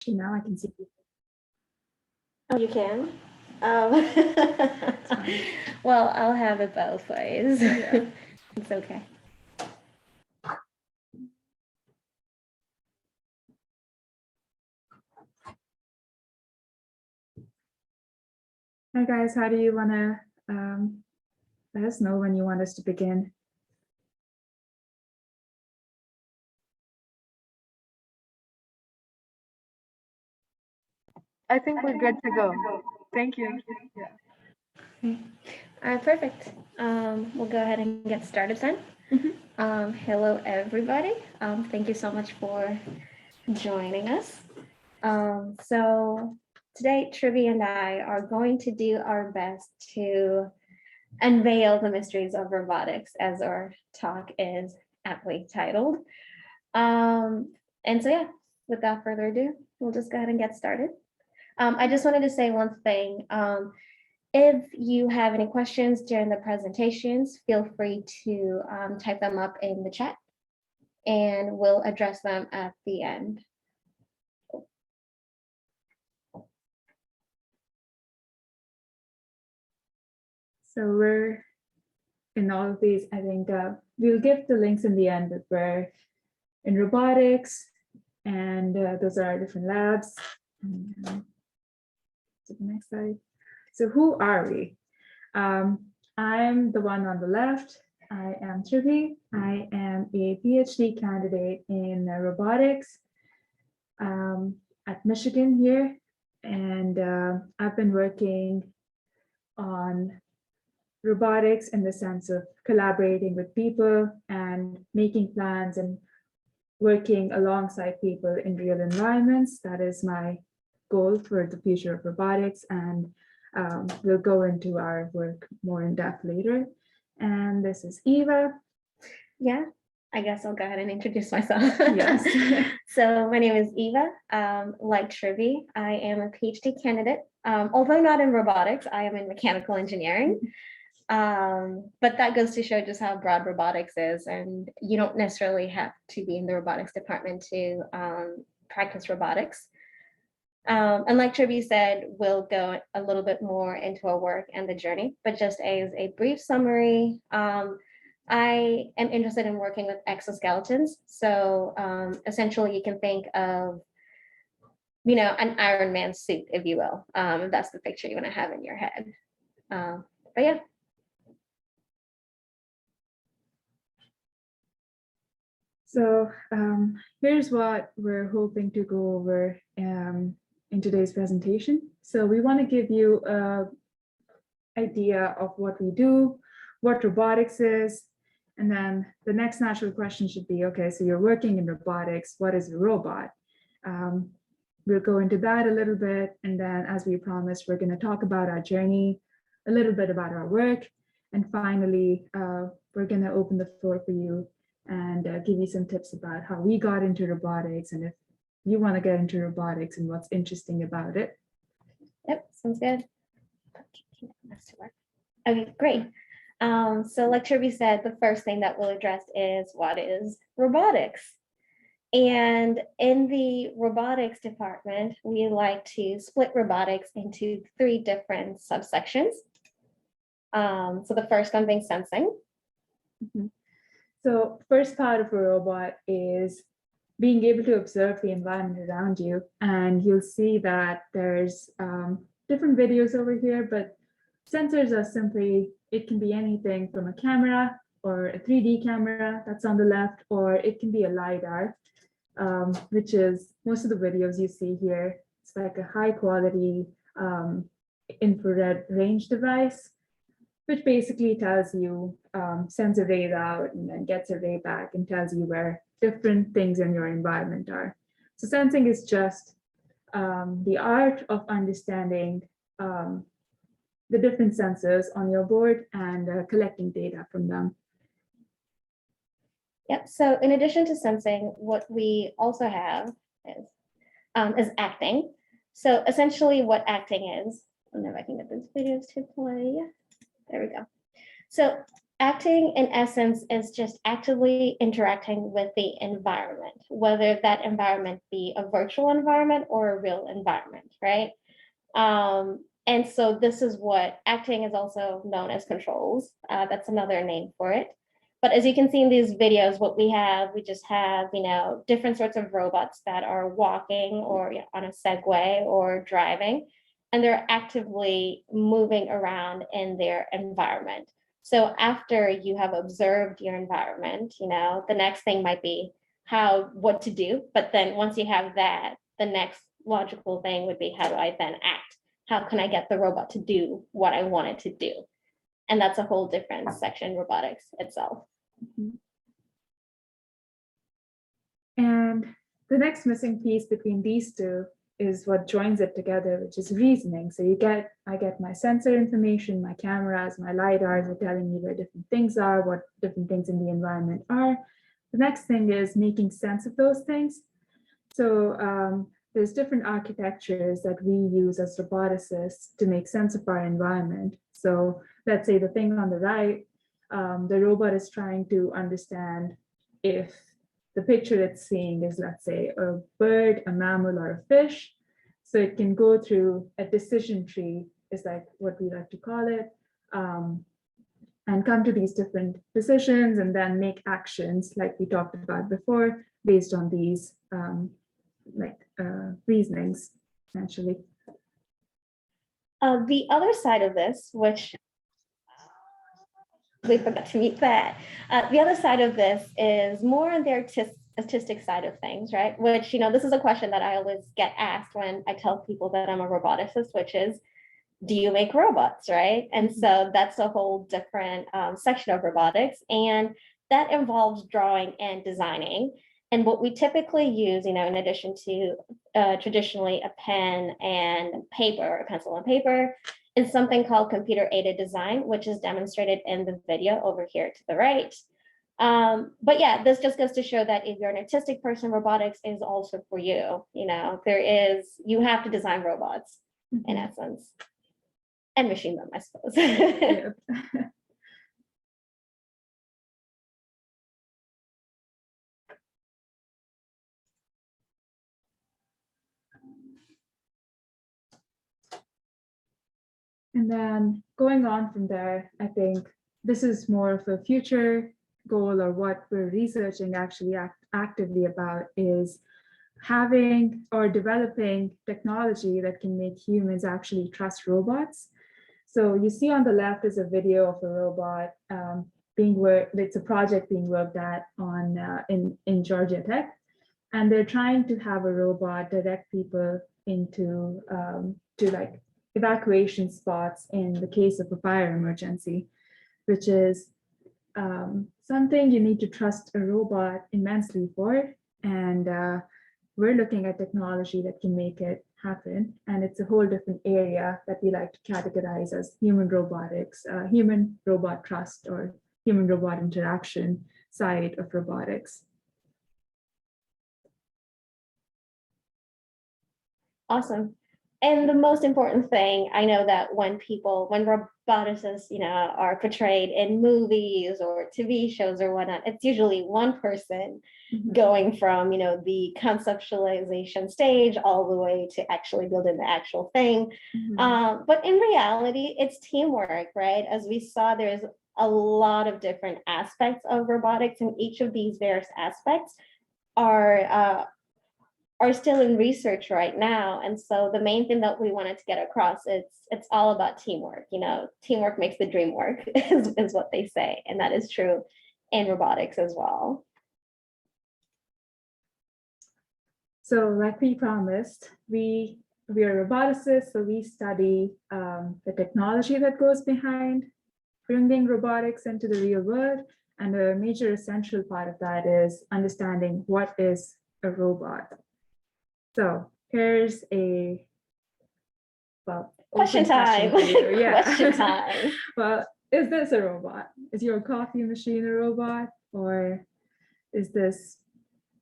Now I can see you. Oh, you can? Well, I'll have it both ways. Yeah. It's okay. Hi guys, how do you want to let us know when you want us to begin? I think we're good to go. Thank you. All right, perfect. We'll go ahead and get started then. Hello, everybody. Thank you so much for joining us. So today, Tribhi and I are going to do our best to unveil the mysteries of robotics, as our talk is aptly titled. And so, yeah, without further ado, we'll just go ahead and get started. I just wanted to say one thing. If you have any questions during the presentations, feel free to type them up in the chat and we'll address them at the end. So we're in all of these, I think we'll give the links in the end, but we're in robotics and those are our different labs. To the next slide. So who are we? I'm the one on the left. I am Tribhi. I am a PhD candidate in robotics at Michigan here. And I've been working on robotics in the sense of collaborating with people and making plans and working alongside people in real environments. That is my goal for the future of robotics, and we'll go into our work more in depth later. And this is Eva. Yeah, I guess I'll go ahead and introduce myself. Yes. So my name is Eva. Like Tribhi, I am a PhD candidate. Although not in robotics, I am in mechanical engineering. But that goes to show just how broad robotics is, and you don't necessarily have to be in the robotics department to practice robotics. And like Tribhi said, we'll go a little bit more into our work and the journey, but just as a brief summary, I am interested in working with exoskeletons. So essentially you can think of, an Iron Man suit, if you will, if that's the picture you want to have in your head. But yeah. So here's what we're hoping to go over in today's presentation. So we want to give you an idea of what we do, what robotics is, and then the next natural question should be, okay, so you're working in robotics, what is a robot? We'll go into that a little bit, and then as we promised, we're going to talk about our journey, a little bit about our work, and finally, we're going to open the floor for you and give you some tips about how we got into robotics and if you want to get into robotics and what's interesting about it. Yep, sounds good. Okay, great. So like Tribhi said, the first thing that we'll address is what is robotics. And in the robotics department, we like to split robotics into 3 different subsections. So the first one being sensing. So first part of a robot is being able to observe the environment around you. And you'll see that there's different videos over here, but sensors are simply, it can be anything from a camera or a 3D camera that's on the left, or it can be a LiDAR, which is most of the videos you see here. It's like a high quality infrared range device, which basically tells you, sends a ray out and then gets a ray back and tells you where different things in your environment are. So sensing is just the art of understanding the different sensors on your board and collecting data from them. Yep, so in addition to sensing, what we also have is acting. So essentially what acting is, I don't know if I can get these videos to play. There we go. So Acting, in essence, is just actively interacting with the environment, whether that environment be a virtual environment or a real environment, right? And so this is what acting is also known as controls. That's another name for it. But as you can see in these videos, what we just have, different sorts of robots that are walking or on a Segway or driving, and they're actively moving around in their environment. So after you have observed your environment, the next thing might be what to do. But then once you have that, the next logical thing would be, how do I then act? How can I get the robot to do what I want it to do? And that's a whole different section, robotics itself. And the next missing piece between these two is what joins it together, which is reasoning. So I get my sensor information, my cameras, my lidars are telling me where different things are, what different things in the environment are. The next thing is making sense of those things. So there's different architectures that we use as roboticists to make sense of our environment. So let's say the thing on the right, the robot is trying to understand if the picture it's seeing is, let's say, a bird, a mammal, or a fish. So it can go through a decision tree, is like what we like to call it, and come to these different decisions and then make actions like we talked about before based on these reasonings, essentially. The other side of this, which we forgot to meet that. The other side of this is more on the artistic side of things, right? Which, this is a question that I always get asked when I tell people that I'm a roboticist, which is, do you make robots, right? And so that's a whole different section of robotics, and that involves drawing and designing. And what we typically use, in addition to traditionally a pen and paper, a pencil and paper, is something called computer-aided design, which is demonstrated in the video over here to the right. But yeah, this just goes to show that if you're an artistic person, robotics is also for you. You have to design robots in essence, and machine them, I suppose. Yeah. And then going on from there, I think this is more of a future goal, or what we're researching actually actively about is having or developing technology that can make humans actually trust robots. So you see on the left is a video of a robot it's a project being worked at on in Georgia Tech, and they're trying to have a robot direct people into to like evacuation spots in the case of a fire emergency, which is something you need to trust a robot immensely for. And we're looking at technology that can make it happen. And it's a whole different area that we like to categorize as human robotics, human robot trust, or human robot interaction side of robotics. Awesome. And the most important thing, I know that when roboticists, are portrayed in movies or TV shows or whatnot, it's usually one person going from, the conceptualization stage all the way to actually building the actual thing. But in reality, it's teamwork, right? As we saw, there's a lot of different aspects of robotics, and each of these various aspects are still in research right now. And so the main thing that we wanted to get across, it's all about teamwork. Teamwork makes the dream work is what they say. And that is true in robotics as well. So like we promised, we are roboticists, so we study the technology that goes behind bringing robotics into the real world. And a major essential part of that is understanding what is a robot. So here's a question time. Yeah. Question time. Well, is this a robot? Is your coffee machine a robot? Or is this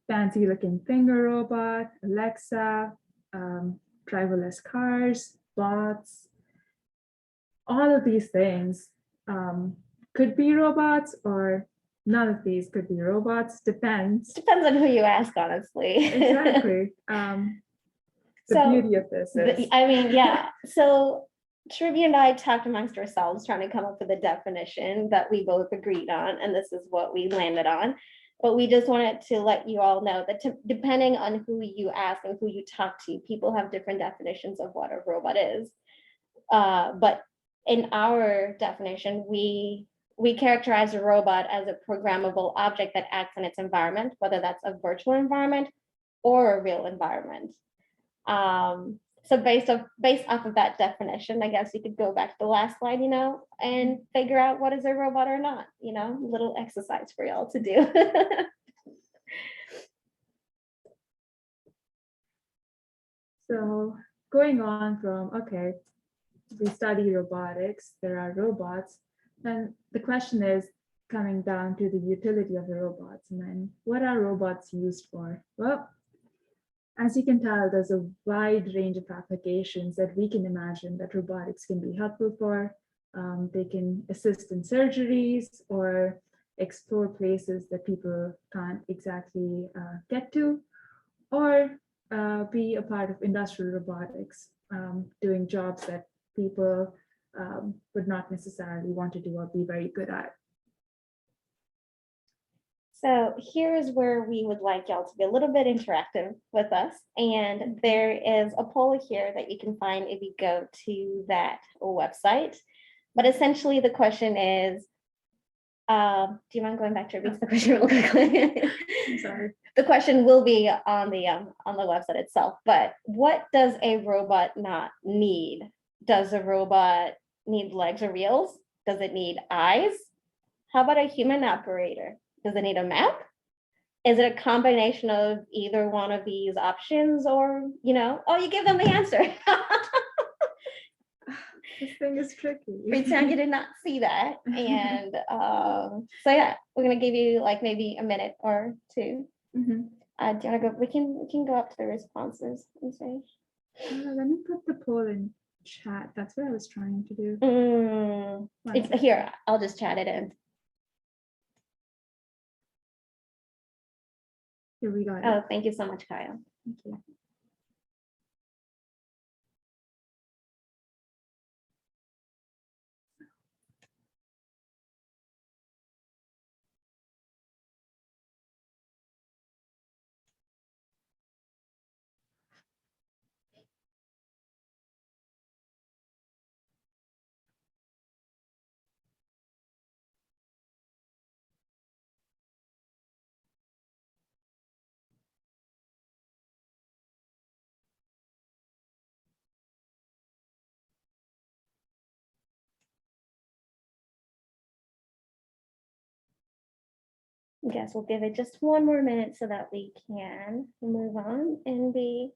fancy looking thing a robot? Alexa, driverless cars, bots, all of these things could be robots, or none of these could be robots. Depends. Depends on who you ask, honestly. Exactly. The So, beauty of this is, I mean, yeah. So Tribhi and I talked amongst ourselves trying to come up with a definition that we both agreed on, and this is what we landed on. But we just wanted to let you all know that depending on who you ask and who you talk to, people have different definitions of what a robot is. But in our definition, we characterize a robot as a programmable object that acts in its environment, whether that's a virtual environment or a real environment. So based off of that definition, I guess you could go back to the last slide, and figure out what is a robot or not, little exercise for y'all to do. so going on from, okay, we study robotics, there are robots, and the question is coming down to the utility of the robots, and then what are robots used for? Well, as you can tell, there's a wide range of applications that we can imagine that robotics can be helpful for. They can assist in surgeries or explore places that people can't exactly get to, or be a part of industrial robotics, doing jobs that people would not necessarily want to do or be very good at. So here's where we would like y'all to be a little bit interactive with us. And there is a poll here that you can find if you go to that website. But essentially the question is, do you mind going back to repeat the question real quickly? I'm sorry. The question will be on the website itself, but what does a robot not need? Does a robot need legs or wheels? Does it need eyes? How about a human operator? Does it need a map? Is it a combination of either one of these options, or, you give them the answer. This thing is tricky. Pretend you did not see that. And so yeah, we're gonna give you like maybe a minute or two. Mhm. Do you wanna go? We can go up to the responses and say. Let me put the poll in chat. That's what I was trying to do. It's here. I'll just chat it in. Here we got it. Oh, thank you so much, Kyle. Thank you. Yes, we'll give it just one more minute so that we can move on and be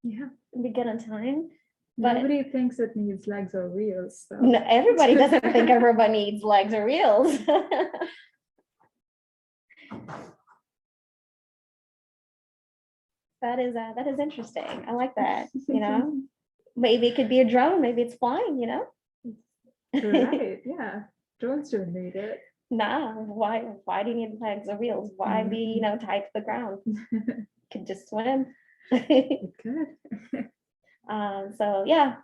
good on time. But nobody thinks it needs legs or wheels. So. no, everybody doesn't think a robot needs legs or wheels. That is interesting. I like that. Maybe it could be a drone. Maybe it's flying. Right? Yeah, drones don't need it. Nah, why do you need legs or wheels? Why be, tied to the ground? Could just swim. It could. So yeah,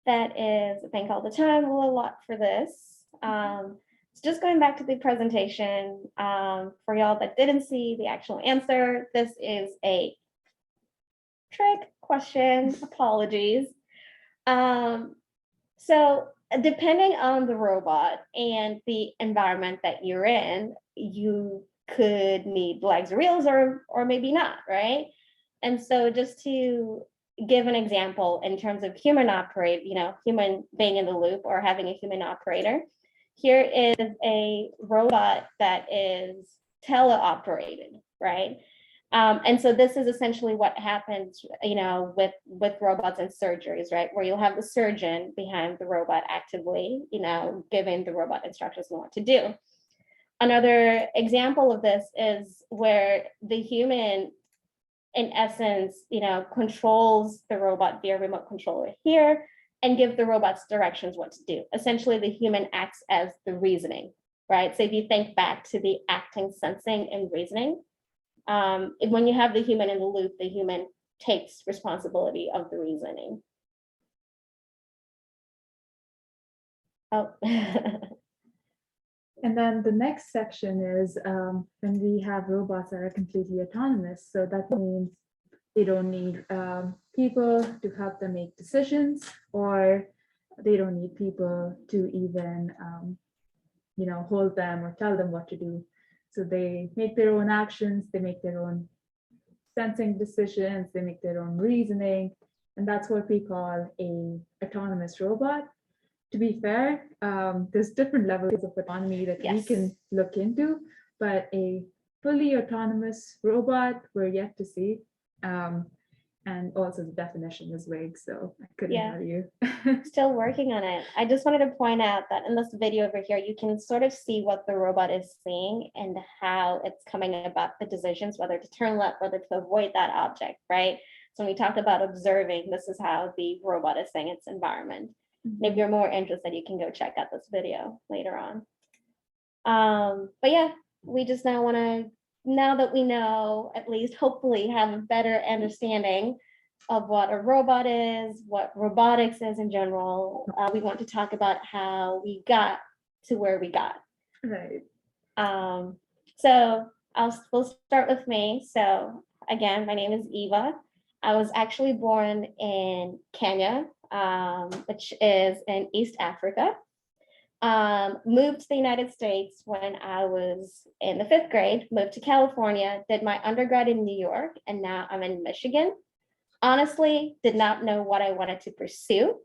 that is a thing called the time. We'll allot for this. So just going back to the presentation, for y'all that didn't see the actual answer, this is a trick question. Apologies. So depending on the robot and the environment that you're in, you could need legs or wheels or maybe not, right? And so just to give an example in terms of human being in the loop or having a human operator, here is a robot that is teleoperated, right? And so this is essentially what happens, with robots and surgeries, right? Where you'll have the surgeon behind the robot actively, giving the robot instructions on what to do. Another example of this is where the human, in essence, controls the robot via remote controller here, and give the robots directions what to do. Essentially, the human acts as the reasoning, right? So if you think back to the acting, sensing, and reasoning, when you have the human in the loop, the human takes responsibility of the reasoning. Oh. And then the next section is when we have robots that are completely autonomous. So that means they don't need people to help them make decisions, or they don't need people to even, hold them or tell them what to do. So they make their own actions, they make their own sensing decisions, they make their own reasoning, and that's what we call a autonomous robot. To be fair, there's different levels of autonomy that we can look into, but a fully autonomous robot, we're yet to see. And also the definition is vague, so I couldn't tell you. Still working on it. I just wanted to point out that in this video over here, you can sort of see what the robot is seeing and how it's coming about the decisions, whether to turn left, whether to avoid that object, right? So when we talked about observing, this is how the robot is seeing its environment. And if you're more interested, you can go check out this video later on. But yeah, we just now want to, now that we know, at least hopefully have a better understanding of what a robot is, what robotics is in general, we want to talk about how we got to where we got. Right. So we'll start with me. So again, my name is Eva. I was actually born in Kenya, which is in East Africa. Moved to the United States when I was in the 5th grade, moved to California, did my undergrad in New York, and now I'm in Michigan. Honestly, did not know what I wanted to pursue.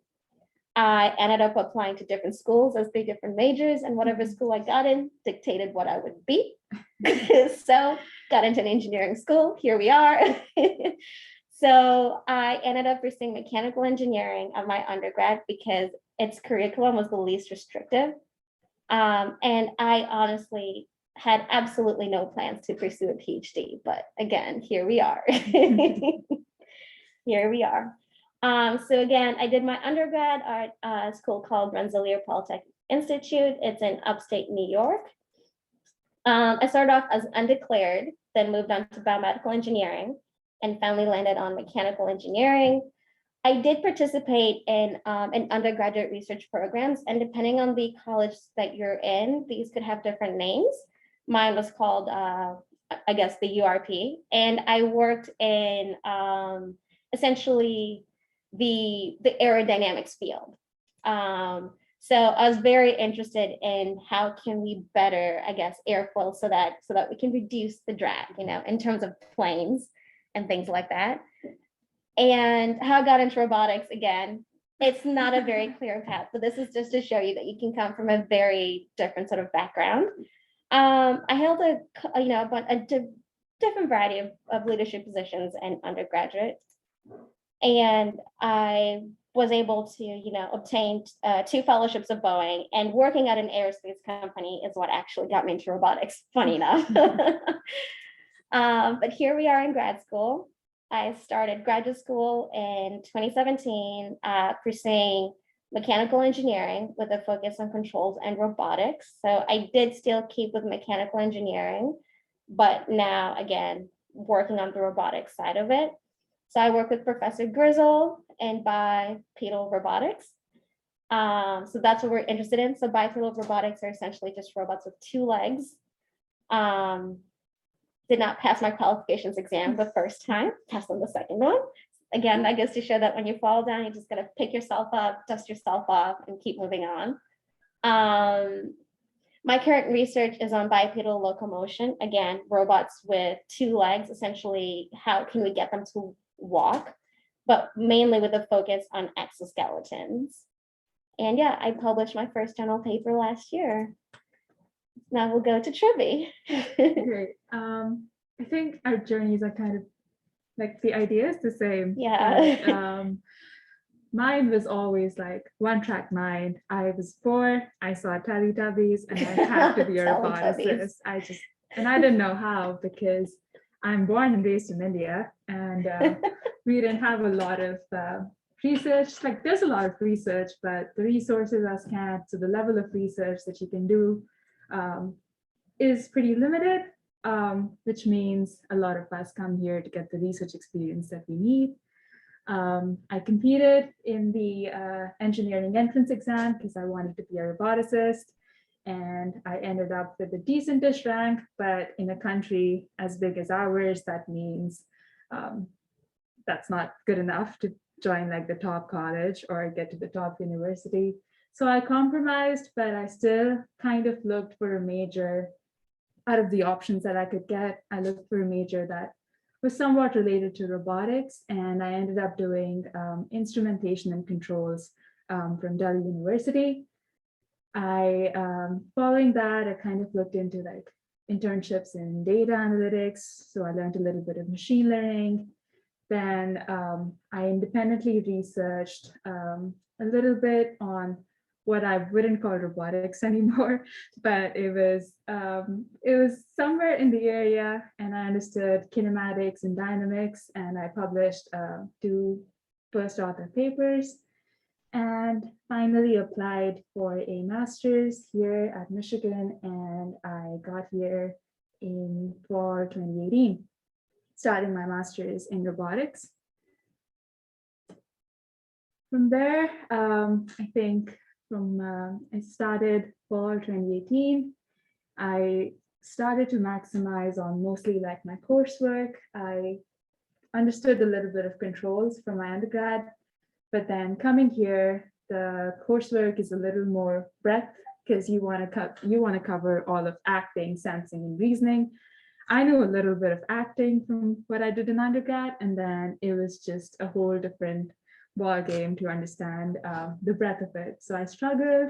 I ended up applying to different schools as 3 different majors, and whatever school I got in dictated what I would be. So got into an engineering school, here we are. So I ended up pursuing mechanical engineering of my undergrad because its curriculum was the least restrictive. And I honestly had absolutely no plans to pursue a PhD, but again, here we are. Here we are. So again, I did my undergrad at a school called Rensselaer Polytechnic Institute. It's in upstate New York. I started off as undeclared, then moved on to biomedical engineering, and finally landed on mechanical engineering. I did participate in undergraduate research programs, and depending on the college that you're in, these could have different names. Mine was called, I guess, the URP, and I worked in essentially the aerodynamics field. So I was very interested in how can we better, I guess, airflow so that we can reduce the drag, in terms of planes and things like that. And how I got into robotics, again, it's not a very clear path, but this is just to show you that you can come from a very different sort of background. I held a different variety of leadership positions in undergraduate, and I was able to, obtain 2 fellowships of Boeing, and working at an aerospace company is what actually got me into robotics, funny enough. But here we are in grad school. I started graduate school in 2017, pursuing mechanical engineering with a focus on controls and robotics. So I did still keep with mechanical engineering, but now, again, working on the robotics side of it. So I work with Professor Grizzle in bipedal robotics. So that's what we're interested in. So bipedal robotics are essentially just robots with 2 legs. Did not pass my qualifications exam the first time, passed on the second one. Again, I guess to show that when you fall down, you just gotta pick yourself up, dust yourself off, and keep moving on. My current research is on bipedal locomotion. Again, robots with 2 legs, essentially, how can we get them to walk, but mainly with a focus on exoskeletons. And yeah, I published my first journal paper last year. Now we'll go to Tribhi. Great. I think our journeys are kind of like, the idea is the same. Yeah. But, mine was always like one-track mind. I was 4, I saw Teletubbies, and I had to be a roboticist. I didn't know how, because I'm born and raised in India, and we didn't have a lot of research, like there's a lot of research, but the resources are scant. So the level of research that you can do is pretty limited, which means a lot of us come here to get the research experience that we need. I competed in the engineering entrance exam because I wanted to be a roboticist, and I ended up with a decentish rank, but in a country as big as ours, that means that's not good enough to join like the top college or get to the top university. So I compromised, but I still kind of looked for a major out of the options that I could get. I looked for a major that was somewhat related to robotics, and I ended up doing instrumentation and controls from Delhi University. Following that, I kind of looked into like internships in data analytics. So I learned a little bit of machine learning. Then I independently researched a little bit on what I wouldn't call robotics anymore, but it was somewhere in the area, and I understood kinematics and dynamics, and I published 2 first author papers, and finally applied for a master's here at Michigan, and I got here in fall 2018, starting my master's in robotics. From there, I think I started fall 2018. I started to maximize on mostly like my coursework. I understood a little bit of controls from my undergrad, but then coming here, the coursework is a little more breadth because you want to cover all of acting, sensing, and reasoning. I knew a little bit of acting from what I did in undergrad, and then it was just a whole different ball game to understand the breadth of it. So I struggled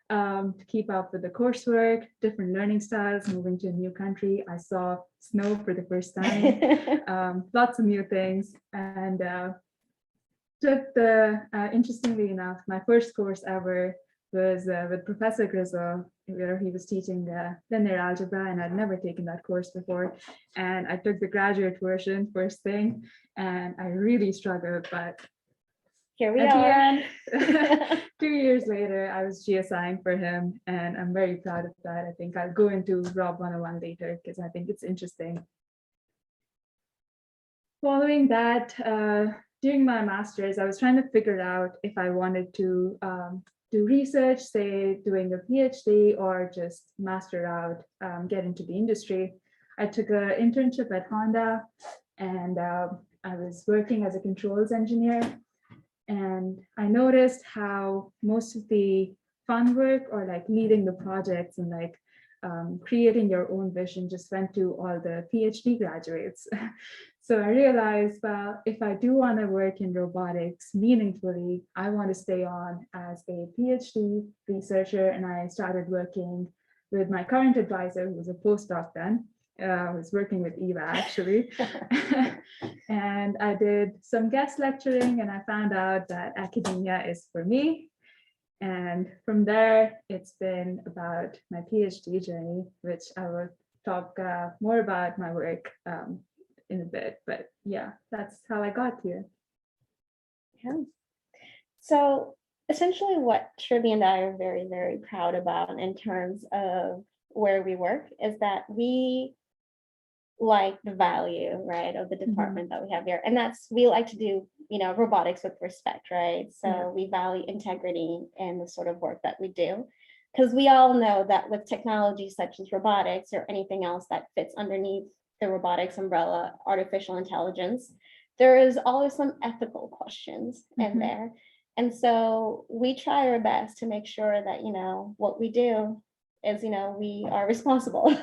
to keep up with the coursework, different learning styles, moving to a new country. I saw snow for the first time, lots of new things, and took interestingly enough, my first course ever was with Professor Grizzle, where he was teaching linear algebra, and I'd never taken that course before. And I took the graduate version first thing, and I really struggled, but here we at are. the end, 2 years later, I was GSIing for him, and I'm very proud of that. I think I'll go into Rob 101 later because I think it's interesting. Following that, during my master's, I was trying to figure out if I wanted to do research, say doing a PhD, or just master out, get into the industry. I took an internship at Honda, and I was working as a controls engineer. And I noticed how most of the fun work, or like leading the projects and like creating your own vision, just went to all the PhD graduates. So I realized, well, if I do want to work in robotics meaningfully, I want to stay on as a PhD researcher. And I started working with my current advisor, who was a postdoc then. I was working with Eva actually. And I did some guest lecturing, and I found out that academia is for me. And from there, it's been about my PhD journey, which I will talk more about my work in a bit. But yeah, that's how I got here. Yeah. So essentially what Tribhi and I are very, very proud about in terms of where we work is that we like the value, right, of the department that we have here. And we like to do, robotics with respect, right? So we value integrity in the sort of work that we do. Because we all know that with technology such as robotics or anything else that fits underneath the robotics umbrella, artificial intelligence, there is always some ethical questions in there. And so we try our best to make sure that, what we do is, we are responsible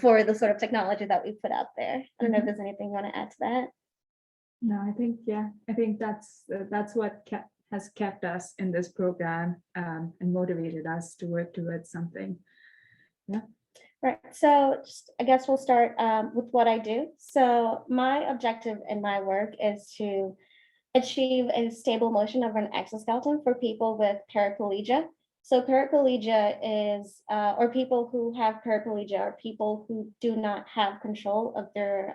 for the sort of technology that we put out there. I don't know if there's anything you want to add to that. No, I think that's what has kept us in this program and motivated us to work towards something. Yeah. Right. So I guess we'll start with what I do. So my objective in my work is to achieve a stable motion of an exoskeleton for people with paraplegia. So paraplegia is, or people who have paraplegia are people who do not have control of their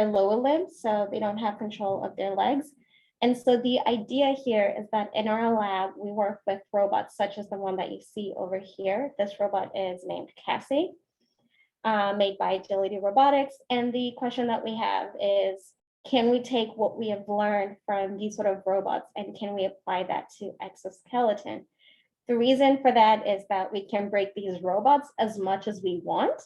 lower limbs. So they don't have control of their legs. And so the idea here is that in our lab, we work with robots such as the one that you see over here. This robot is named Cassie, made by Agility Robotics. And the question that we have is, can we take what we have learned from these sort of robots and can we apply that to exoskeleton? The reason for that is that we can break these robots as much as we want.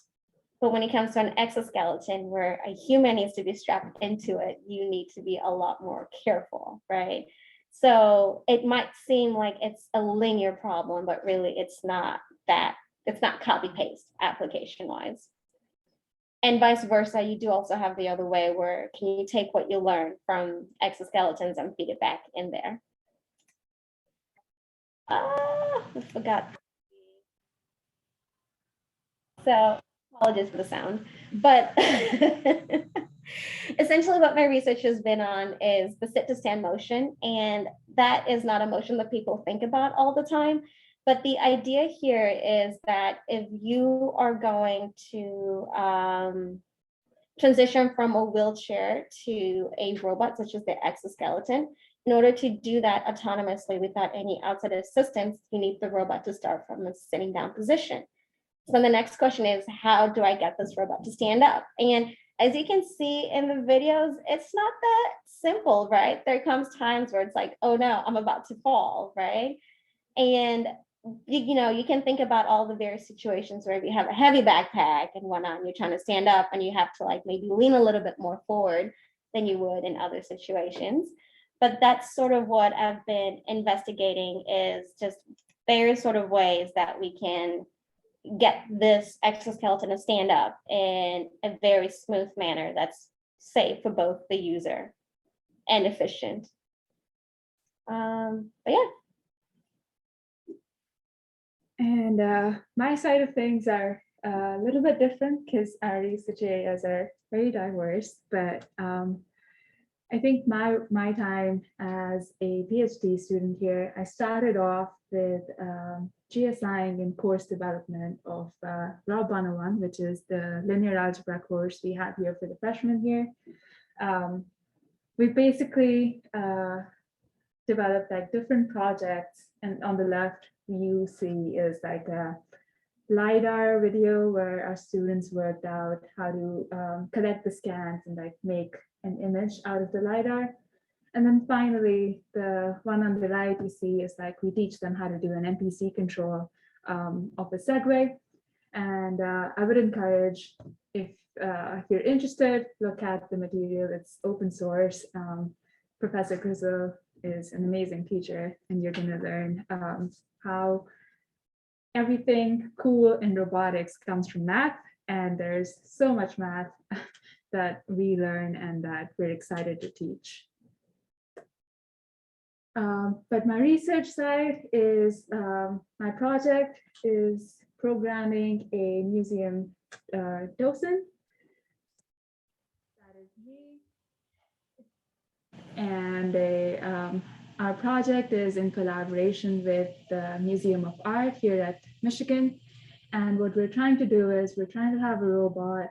But when it comes to an exoskeleton where a human needs to be strapped into it, you need to be a lot more careful, right? So it might seem like it's a linear problem, but really it's not that, it's not copy paste application wise. And vice versa, you do also have the other way where can you take what you learn from exoskeletons and feed it back in there? I forgot. So apologies for the sound, but essentially what my research has been on is the sit to stand motion. And that is not a motion that people think about all the time. But the idea here is that if you are going to transition from a wheelchair to a robot, such as the exoskeleton, in order to do that autonomously without any outside assistance, you need the robot to start from a sitting down position. So the next question is, how do I get this robot to stand up? And as you can see in the videos, it's not that simple, right? There comes times where it's like, oh no, I'm about to fall, right? And you can think about all the various situations where if you have a heavy backpack and whatnot, and you're trying to stand up and you have to like maybe lean a little bit more forward than you would in other situations. But that's sort of what I've been investigating, is just various sort of ways that we can get this exoskeleton to stand up in a very smooth manner that's safe for both the user and efficient. But yeah. And my side of things are a little bit different because our research areas are very diverse, but I think my time as a PhD student here, I started off with GSIing in course development of Rob 101, which is the linear algebra course we have here for the freshmen here. We basically developed like different projects, and on the left you see is like a LiDAR video where our students worked out how to collect the scans and like make an image out of the LiDAR. And then finally, the one on the right you see is like we teach them how to do an NPC control of a Segway. And I would encourage, if you're interested, look at the material. It's open source. Professor Grizzle is an amazing teacher, and you're going to learn how everything cool in robotics comes from math. And there's so much math that we learn and that we're excited to teach. But my research side is, my project is programming a museum docent. That is me. And our project is in collaboration with the Museum of Art here at Michigan. And what we're trying to do is we're trying to have a robot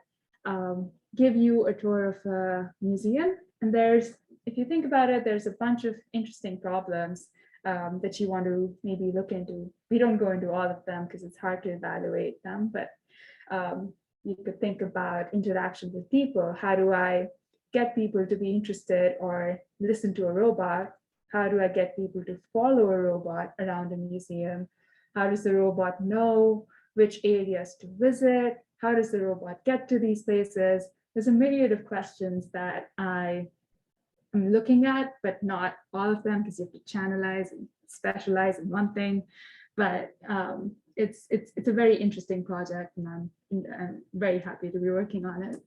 give you a tour of a museum. And there's, if you think about it, there's a bunch of interesting problems that you want to maybe look into. We don't go into all of them because it's hard to evaluate them, but you could think about interaction with people. How do I get people to be interested or listen to a robot? How do I get people to follow a robot around a museum? How does the robot know which areas to visit? How does the robot get to these places? There's a myriad of questions that I'm looking at, but not all of them, because you have to channelize and specialize in one thing. But it's a very interesting project, and I'm very happy to be working on it.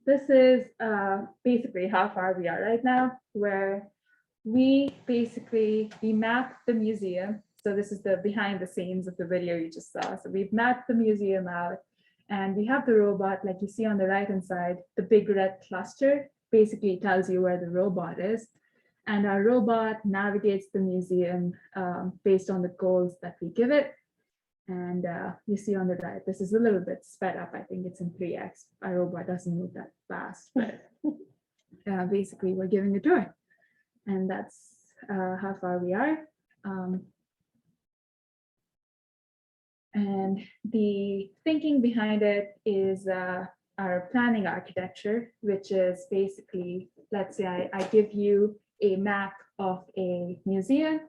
This is basically how far we are right now, where we map the museum. So this is the behind the scenes of the video you just saw. So we've mapped the museum out, and we have the robot, like you see on the right hand side, the big red cluster basically tells you where the robot is. And our robot navigates the museum based on the goals that we give it. And you see on the right, this is a little bit sped up. I think it's in 3x. Our robot doesn't move that fast, but basically we're giving a tour. And that's how far we are. And the thinking behind it is our planning architecture, which is basically, let's say I give you a map of a museum,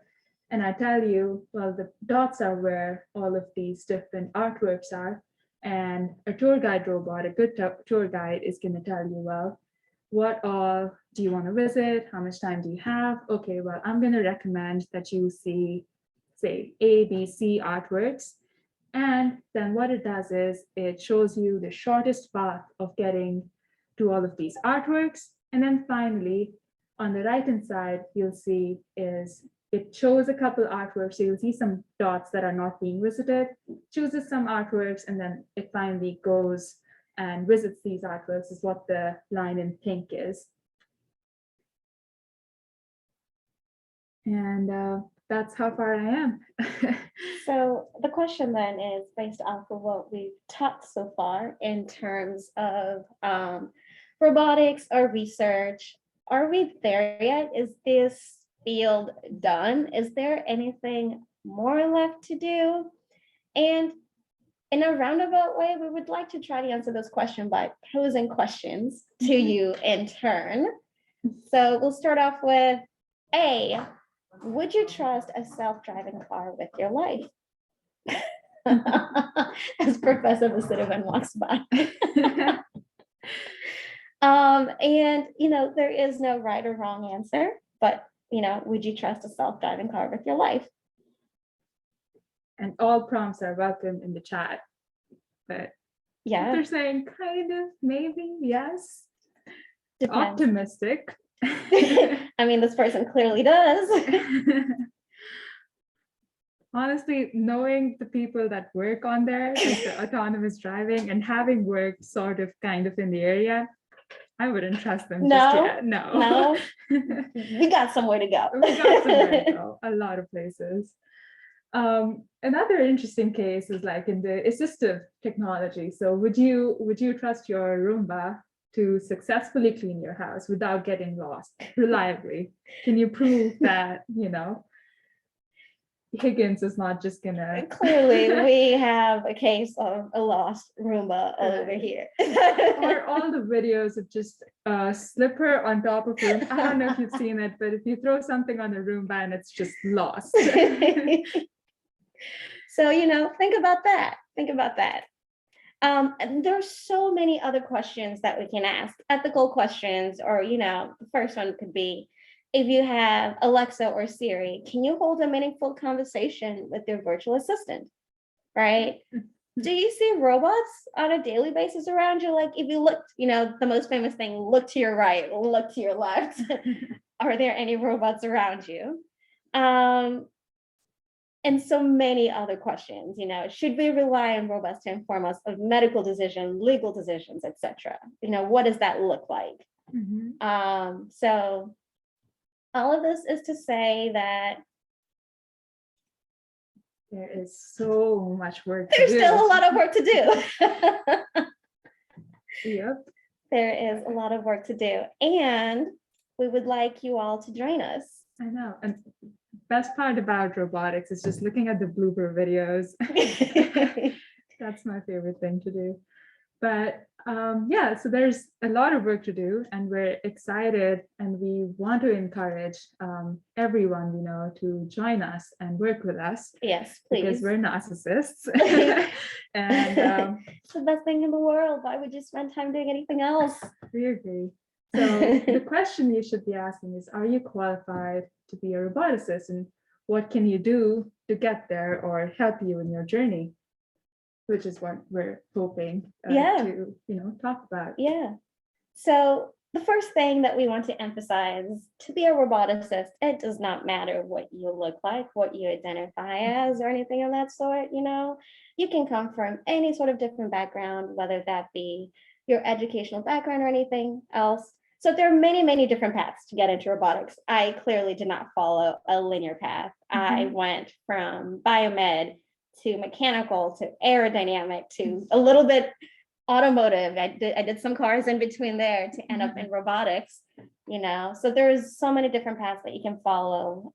and I tell you, well, the dots are where all of these different artworks are. And a tour guide robot, a good tour guide is going to tell you, well, what all do you want to visit? How much time do you have? Okay, well, I'm going to recommend that you see, say, A, B, C artworks. And then what it does is it shows you the shortest path of getting to all of these artworks. And then finally, on the right-hand side, you'll see is it shows a couple artworks. So you'll see some dots that are not being visited, chooses some artworks, and then it finally goes and visits these artworks, is what the line in pink is. And that's how far I am. So the question then is, based off of what we've talked so far in terms of robotics or research, are we there yet? Is this field done? Is there anything more left to do? And in a roundabout way, we would like to try to answer this question by posing questions to you in turn. So we'll start off with A, would you trust a self-driving car with your life? As Professor Ms.Tribhi walks by. And, there is no right or wrong answer, but, would you trust a self-driving car with your life? And all prompts are welcome in the chat. But yeah, they're saying kind of, maybe, yes. Depends. Optimistic. I mean, this person clearly does. Honestly, knowing the people that work on there, like the autonomous driving, and having worked sort of kind of in the area, I wouldn't trust them just yet. No. We got somewhere to go. We got somewhere to go, a lot of places. Another interesting case is like in the assistive technology. So would you trust your Roomba to successfully clean your house without getting lost reliably? Can you prove that, Higgins is not just gonna... Clearly, we have a case of a lost Roomba over here. Or all the videos of just a slipper on top of a room. I don't know if you've seen it, but if you throw something on a Roomba and it's just lost. So, think about that. Think about that. And there's so many other questions that we can ask, ethical questions, or, the first one could be, if you have Alexa or Siri, can you hold a meaningful conversation with your virtual assistant, right? Do you see robots on a daily basis around you? Like if you looked, the most famous thing, look to your right, look to your left. Are there any robots around you? And so many other questions, should we rely on robots to inform us of medical decisions, legal decisions, etc.? What does that look like? Mm-hmm. So all of this is to say that there is so much work to there's do. Still a lot of work to do. Yep. There is a lot of work to do. And we would like you all to join us. I know. And best part about robotics is just looking at the blooper videos. That's my favorite thing to do. But yeah, so there's a lot of work to do, and we're excited, and we want to encourage everyone, to join us and work with us. Yes, please. Because we're narcissists. And it's the best thing in the world. Why would you spend time doing anything else? We agree. So the question you should be asking is, are you qualified to be a roboticist, and what can you do to get there or help you in your journey? Which is what we're hoping to, talk about. Yeah. So the first thing that we want to emphasize, to be a roboticist, it does not matter what you look like, what you identify as, or anything of that sort. You can come from any sort of different background, whether that be your educational background or anything else. So there are many, many different paths to get into robotics. I clearly did not follow a linear path. I went from biomed to mechanical to aerodynamic to a little bit automotive. I did some cars in between there to end up in robotics, you know. So there's so many different paths that you can follow.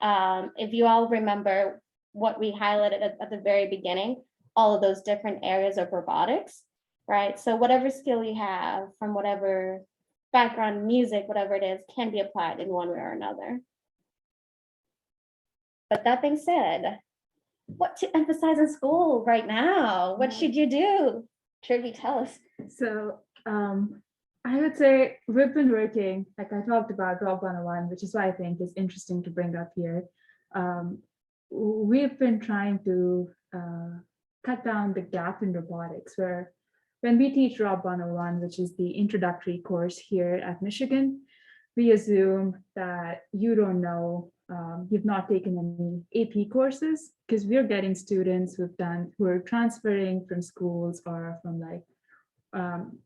If you all remember what we highlighted at the very beginning, all of those different areas of robotics, right? So whatever skill you have from whatever background, music, whatever it is, can be applied in one way or another. But that being said, what to emphasize in school right now? What should you do? Tribhi, tell us. So I would say we've been working, like I talked about Rob 101, which is why I think is interesting to bring up here. We've been trying to cut down the gap in robotics, where when we teach Rob 101, which is the introductory course here at Michigan, we assume that you don't know, you've not taken any AP courses, because we're getting students who are transferring from schools or from like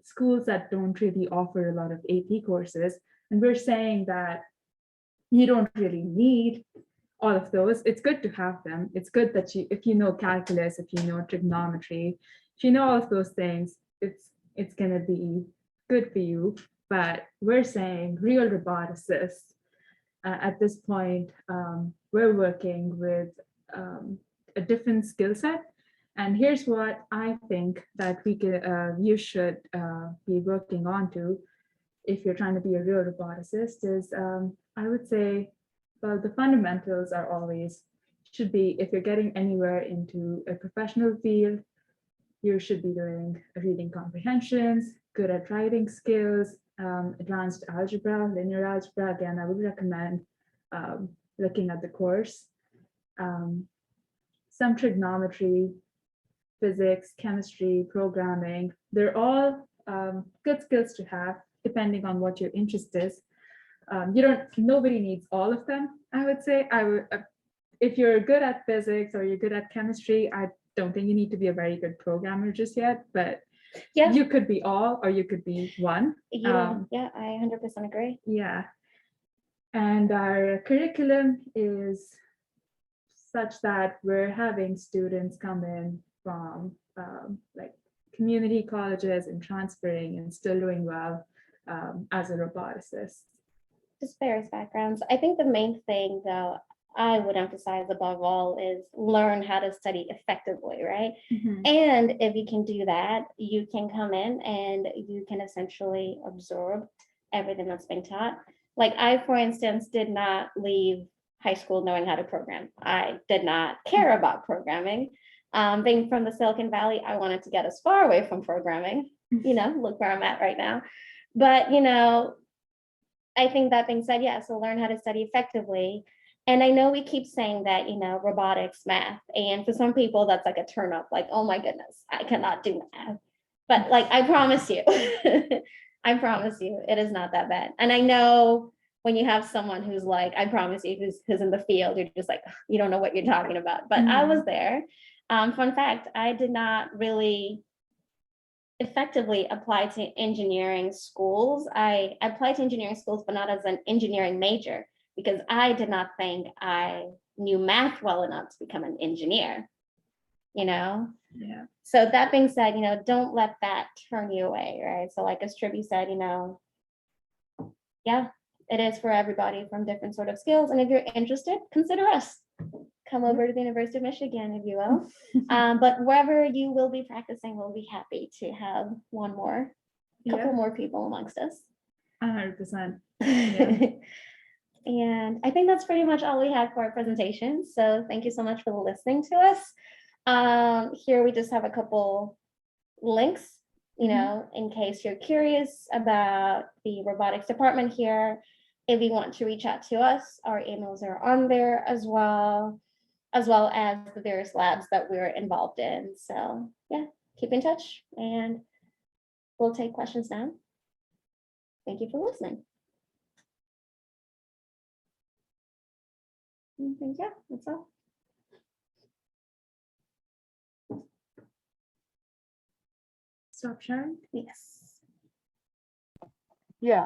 schools that don't really offer a lot of AP courses. And we're saying that you don't really need all of those. It's good to have them. It's good that if you know calculus, if you know trigonometry, if you know all of those things, it's going to be good for you. But we're saying real roboticists, at this point, we're working with a different skill set. And here's what I think that you should be working on to if you're trying to be a real roboticist is, I would say, well, the fundamentals are always, should be, if you're getting anywhere into a professional field, you should be doing reading comprehensions, good at writing skills, advanced algebra, linear algebra. Again, I would recommend looking at the course. Some trigonometry, physics, chemistry, programming, they're all good skills to have, depending on what your interest is. Nobody needs all of them, I would say. If you're good at physics or you're good at chemistry, I don't think you need to be a very good programmer just yet, but Yeah, you could be all, or you could be one. yeah, I 100% agree. Yeah. And our curriculum is such that we're having students come in from like community colleges and transferring and still doing well as a roboticist. Just various backgrounds. I think the main thing, though, I would emphasize above all is learn how to study effectively, right? And if you can do that, you can come in and you can essentially absorb everything that's being taught. Like I, for instance, did not leave high school knowing how to program. I did not care about programming. Being from the Silicon Valley, I wanted to get as far away from programming, you know, look where I'm at right now. But, you know, I think that being said, yeah, so learn how to study effectively. And I know we keep saying that, you know, robotics, math, and for some people that's like a turn up, like, oh my goodness, I cannot do math. But like, I promise you, I promise you, it is not that bad. And I know when you have someone who's like, I promise you, who's in the field, you're just like, you don't know what you're talking about. But I was there. Fun fact, I did not really effectively apply to engineering schools. I applied to engineering schools, but not as an engineering major, because I did not think I knew math well enough to become an engineer, you know? Yeah. So that being said, you know, don't let that turn you away, right? So like as Tribhi said, you know, yeah, it is for everybody from different sort of skills. And if you're interested, consider us. Come over to the University of Michigan, if you will. But wherever you will be practicing, we'll be happy to have couple more people amongst us. 100%. Yeah. And I think that's pretty much all we had for our presentation. So thank you so much for listening to us. Here we just have a couple links, you know, in case you're curious about the robotics department here. If you want to reach out to us, our emails are on there as well as the various labs that we're involved in. So yeah, keep in touch and we'll take questions now. Thank you for listening. Yeah, that's all. Stop sharing? Yes. Yeah.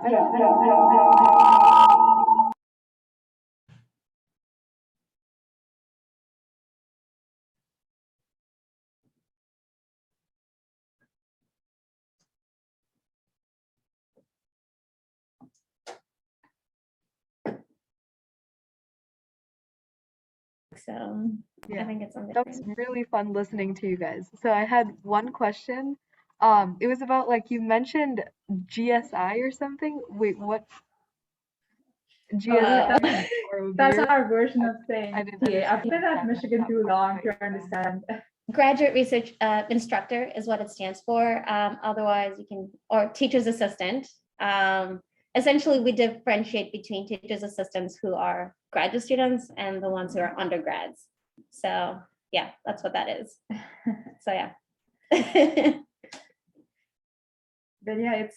So I Yeah, think it's something. that was really fun listening to you guys. So I had one question. It was about like you mentioned GSI or something. Wait, what? GSI or That's beer? our version I, of I saying didn't TA. I've understand been at that Michigan too part long quite to well. understand. Graduate research instructor is what it stands for. Otherwise, you can, or teacher's assistant. Essentially, we differentiate between teacher's assistants who are graduate students and the ones who are undergrads. So yeah, that's what that is. So yeah. But yeah, it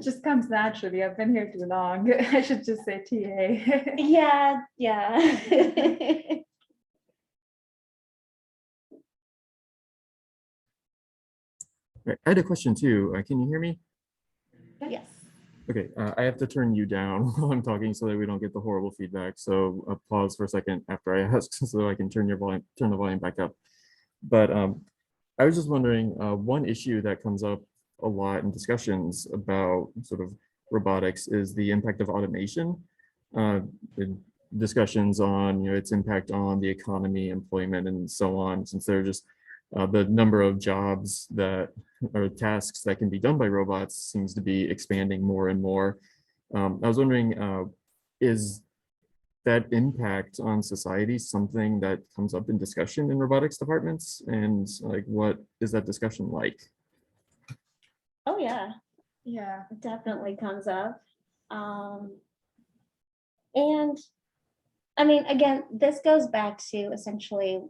just comes naturally. I've been here too long. I should just say TA. Yeah, yeah. Right, I had a question too. Can you hear me? Yes. Okay, I have to turn you down while I'm talking so that we don't get the horrible feedback. So pause for a second after I ask so I can turn the volume back up. But I was just wondering, one issue that comes up a lot in discussions about sort of robotics is the impact of automation. The discussions on its impact on the economy, employment, and so on, since they're just the number of jobs that or tasks that can be done by robots seems to be expanding more and more. I was wondering, is that impact on society something that comes up in discussion in robotics departments? And like, what is that discussion like? Oh yeah, Yeah. it definitely comes up. And I mean, again, this goes back to essentially,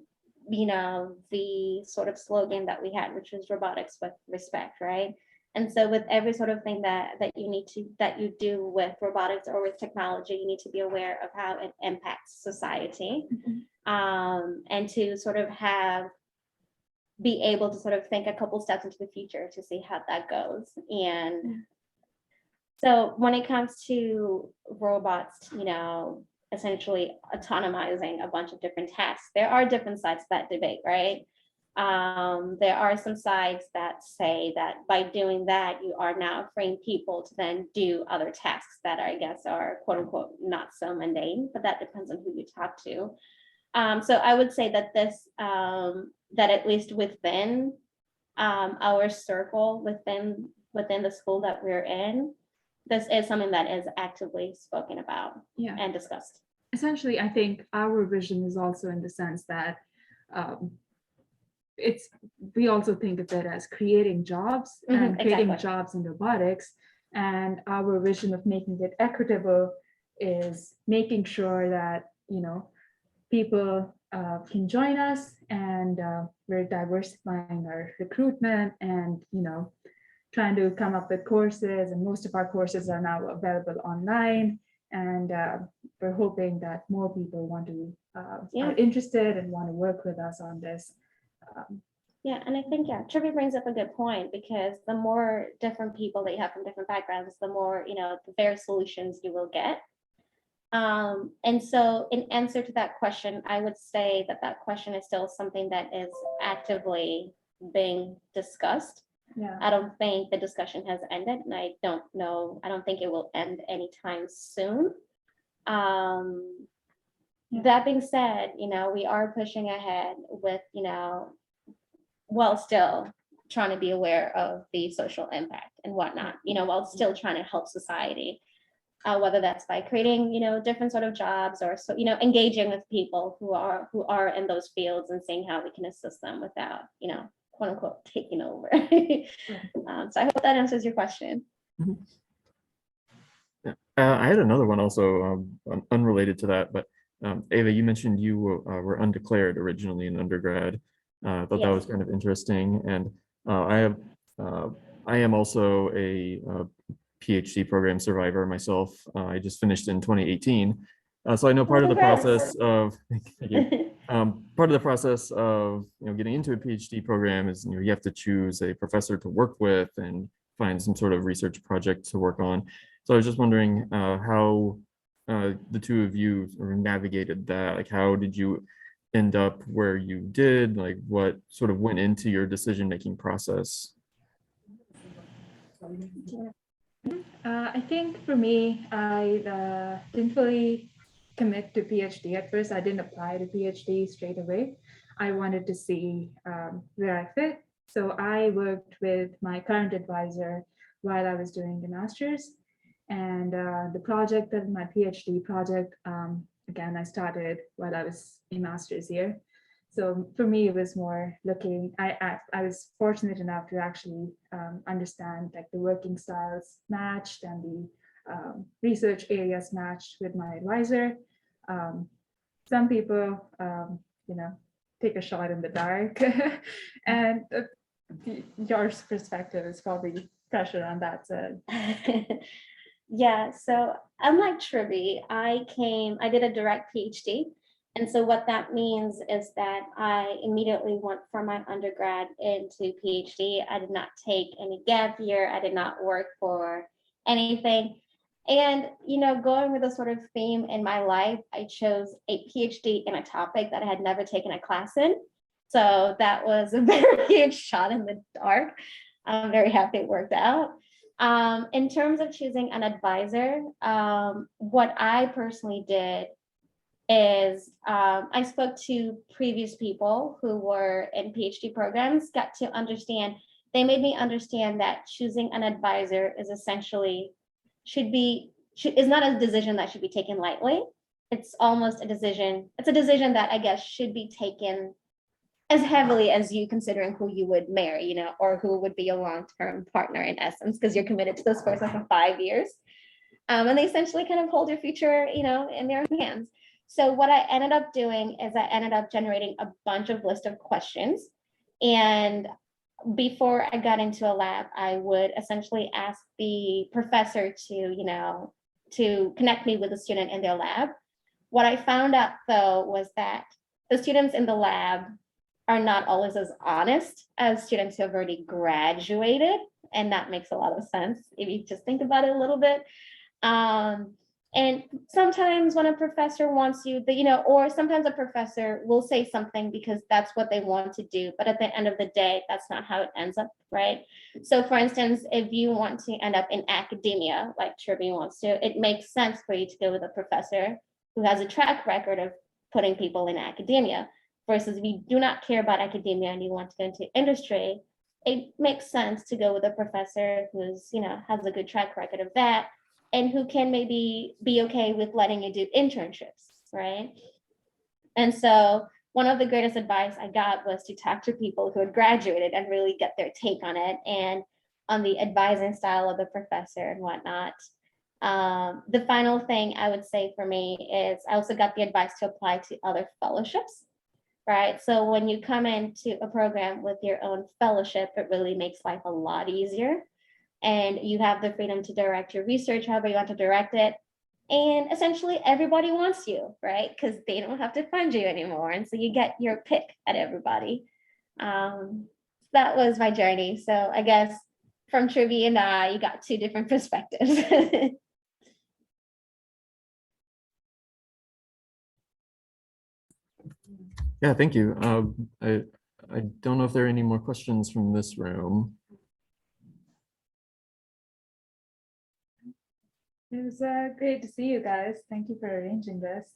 the sort of slogan that we had, which was robotics with respect, right? And so with every sort of thing that you do with robotics or with technology, you need to be aware of how it impacts society. And to sort of be able to sort of think a couple steps into the future to see how that goes. And so when it comes to robots, essentially autonomizing a bunch of different tasks, there are different sides to that debate, right? There are some sides that say that by doing that, you are now freeing people to then do other tasks that I guess are quote unquote not so mundane, but that depends on who you talk to. So I would say that that at least within our circle, within the school that we're in, this is something that is actively spoken about and discussed. Essentially, I think our vision is also in the sense that we also think of it as creating jobs and creating jobs in robotics. And our vision of making it equitable is making sure that, people can join us, and we're diversifying our recruitment and, trying to come up with courses, and most of our courses are now available online. And we're hoping that more people are interested and want to work with us on this. Yeah, and I think, Tribhi brings up a good point, because the more different people that you have from different backgrounds, the more, the various solutions you will get. And so in answer to that question, I would say that question is still something that is actively being discussed. Yeah. I don't think the discussion has ended, and I don't think it will end anytime soon. That being said, we are pushing ahead with, while still trying to be aware of the social impact and whatnot, while still trying to help society, whether that's by creating, different sort of jobs, or so, engaging with people who are in those fields and seeing how we can assist them without, quote unquote, taking over. So I hope that answers your question. I had another one also, unrelated to that, but Eva, you mentioned you were undeclared originally in undergrad. I thought that was kind of interesting, and I am also a PhD program survivor myself. I just finished in 2018, so I know part of the process of part of the process of getting into a PhD program is you have to choose a professor to work with and find some sort of research project to work on. So I was just wondering how the two of you sort of navigated that. Like, how did you end up where you did? Like, what sort of went into your decision-making process? I think for me, I didn't fully commit to PhD at first. I didn't apply to PhD straight away. I wanted to see where I fit. So I worked with my current advisor while I was doing the master's. And the project of my PhD project, again, I started while I was in master's year. So for me, it was more looking, I was fortunate enough to actually understand like the working styles matched and the research areas matched with my advisor. Some people, take a shot in the dark, and your perspective is probably pressure on that side. Yeah, so unlike Tribhi, I did a direct PhD. And so what that means is that I immediately went from my undergrad into PhD. I did not take any gap year. I did not work for anything. And, going with a sort of theme in my life, I chose a PhD in a topic that I had never taken a class in. So that was a very huge shot in the dark. I'm very happy it worked out. In terms of choosing an advisor, what I personally did is I spoke to previous people who were in PhD programs, got to understand, they made me understand that choosing an advisor is essentially, is not a decision that should be taken lightly. It's almost a decision that I guess should be taken as heavily as you considering who you would marry, or who would be a long-term partner in essence, because you're committed to this person for 5 years. And they essentially kind of hold your future, in their hands. So what I ended up doing is I ended up generating a bunch of list of questions. And before I got into a lab, I would essentially ask the professor to connect me with a student in their lab. What I found out though was that the students in the lab are not always as honest as students who have already graduated. And that makes a lot of sense if you just think about it a little bit. And sometimes when a professor wants you, or sometimes a professor will say something because that's what they want to do. But at the end of the day, that's not how it ends up, right? So for instance, if you want to end up in academia, like Tribhi wants to, it makes sense for you to go with a professor who has a track record of putting people in academia. Versus if you do not care about academia and you want to go into industry, it makes sense to go with a professor who's, has a good track record of that and who can maybe be okay with letting you do internships, right? And so one of the greatest advice I got was to talk to people who had graduated and really get their take on it and on the advising style of the professor and whatnot. The final thing I would say for me is I also got the advice to apply to other fellowships. Right. So when you come into a program with your own fellowship, it really makes life a lot easier. And you have the freedom to direct your research however you want to direct it. And essentially everybody wants you, right? Because they don't have to fund you anymore. And so you get your pick at everybody. That was my journey. So I guess from Tribhi and I, you got two different perspectives. Yeah, thank you. I don't know if there are any more questions from this room. It was great to see you guys. Thank you for arranging this.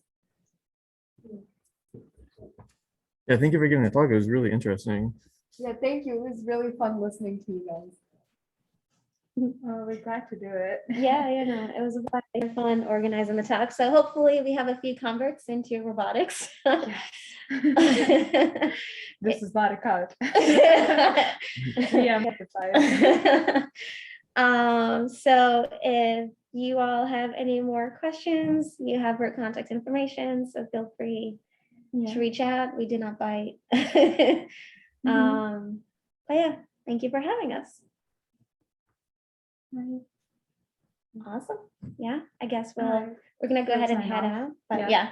Yeah, thank you for giving the talk. It was really interesting. Yeah, thank you. It was really fun listening to you guys. Oh, we're glad to do it. Yeah, it was a lot of fun organizing the talk. So hopefully we have a few converts into robotics. This is not a cut. So if you all have any more questions, you have our contact information, so feel free to reach out. We do not bite. But yeah, thank you for having us. Awesome. Yeah, I guess we're gonna go ahead and head out. But yeah.